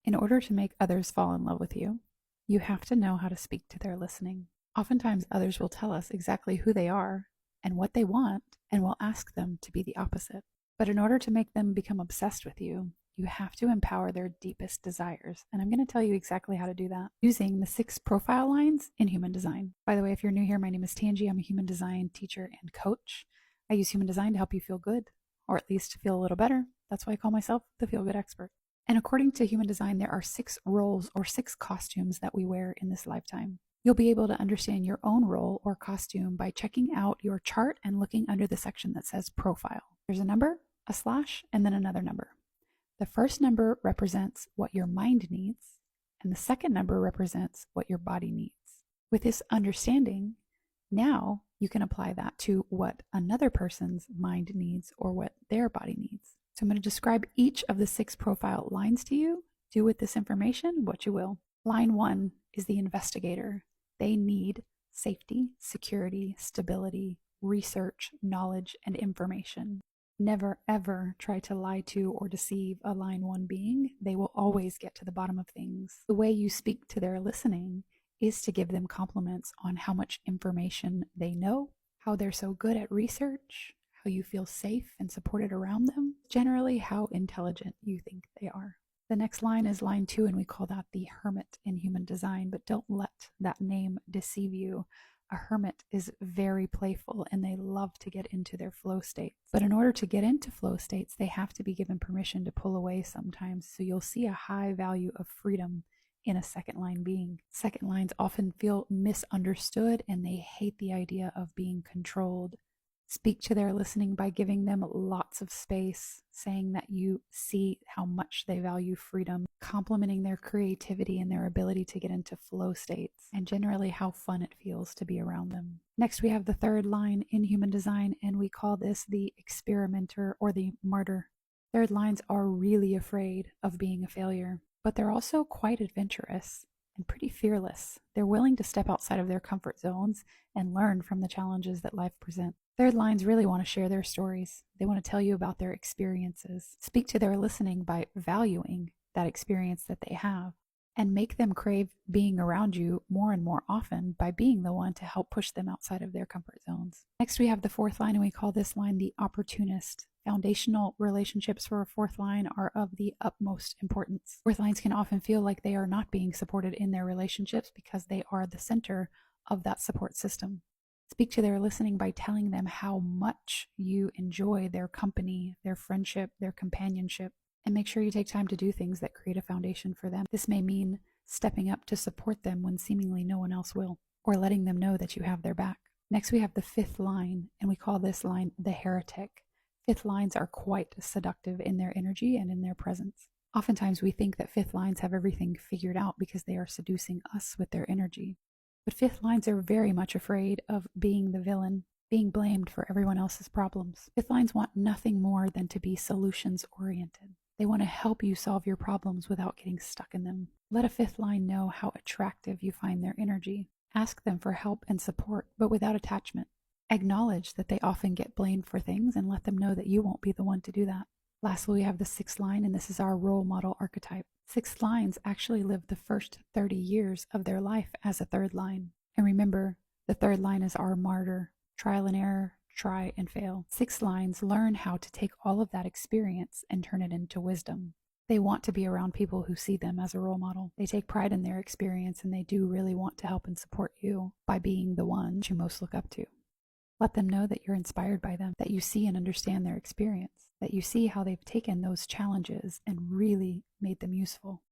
In order to make others fall in love with you, you have to know how to speak to their listening. Oftentimes, others will tell us exactly who they are and what they want, and we'll ask them to be the opposite. But in order to make them become obsessed with you, you have to empower their deepest desires. And I'm going to tell you exactly how to do that using the 6 profile lines in human design. By the way, if you're new here, my name is Tangi. I'm a human design teacher and coach. I use human design to help you feel good, or at least feel a little better. That's why I call myself the feel good expert. And according to human design, there are 6 roles or 6 costumes that we wear in this lifetime. You'll be able to understand your own role or costume by checking out your chart and looking under the section that says profile. There's a number, a slash, and then another number. The first number represents what your mind needs, and the second number represents what your body needs. With this understanding, now you can apply that to what another person's mind needs or what their body needs. So I'm going to describe each of the 6 profile lines to you. Do with this information what you will. Line 1 is the investigator. They need safety, security, stability, research, knowledge, and information. Never ever try to lie to or deceive a line 1 being. They will always get to the bottom of things. The way you speak to their listening is to give them compliments on how much information they know, how they're so good at research, how you feel safe and supported around them, generally how intelligent you think they are. The next line is line 2, and we call that the hermit in human design, but don't let that name deceive you. A hermit is very playful and they love to get into their flow states. But in order to get into flow states, they have to be given permission to pull away sometimes. So you'll see a high value of freedom in a second line being. Second lines often feel misunderstood and they hate the idea of being controlled. Speak to their listening by giving them lots of space, saying that you see how much they value freedom, complimenting their creativity and their ability to get into flow states, and generally how fun it feels to be around them. Next, we have the third line in human design, and we call this the experimenter or the martyr. Third lines are really afraid of being a failure, but they're also quite adventurous and pretty fearless. They're willing to step outside of their comfort zones and learn from the challenges that life presents. Third lines really want to share their stories. They want to tell you about their experiences. Speak to their listening by valuing that experience that they have, and make them crave being around you more and more often by being the one to help push them outside of their comfort zones. Next, we have the fourth line, and we call this line the opportunist. Foundational relationships for a fourth line are of the utmost importance. Fourth lines can often feel like they are not being supported in their relationships because they are the center of that support system. Speak to their listening by telling them how much you enjoy their company, their friendship, their companionship, and make sure you take time to do things that create a foundation for them. This may mean stepping up to support them when seemingly no one else will, or letting them know that you have their back. Next, we have the fifth line, and we call this line the heretic. Fifth lines are quite seductive in their energy and in their presence. Oftentimes we think that fifth lines have everything figured out because they are seducing us with their energy. But fifth lines are very much afraid of being the villain, being blamed for everyone else's problems. Fifth lines want nothing more than to be solutions-oriented. They want to help you solve your problems without getting stuck in them. Let a fifth line know how attractive you find their energy. Ask them for help and support, but without attachment. Acknowledge that they often get blamed for things and let them know that you won't be the one to do that. Lastly, we have the sixth line, and this is our role model archetype. Sixth lines actually live the first 30 years of their life as a third line. And remember, the third line is our martyr. Trial and error, try and fail. Sixth lines learn how to take all of that experience and turn it into wisdom. They want to be around people who see them as a role model. They take pride in their experience, and they do really want to help and support you by being the one you most look up to. Let them know that you're inspired by them, that you see and understand their experience, that you see how they've taken those challenges and really made them useful.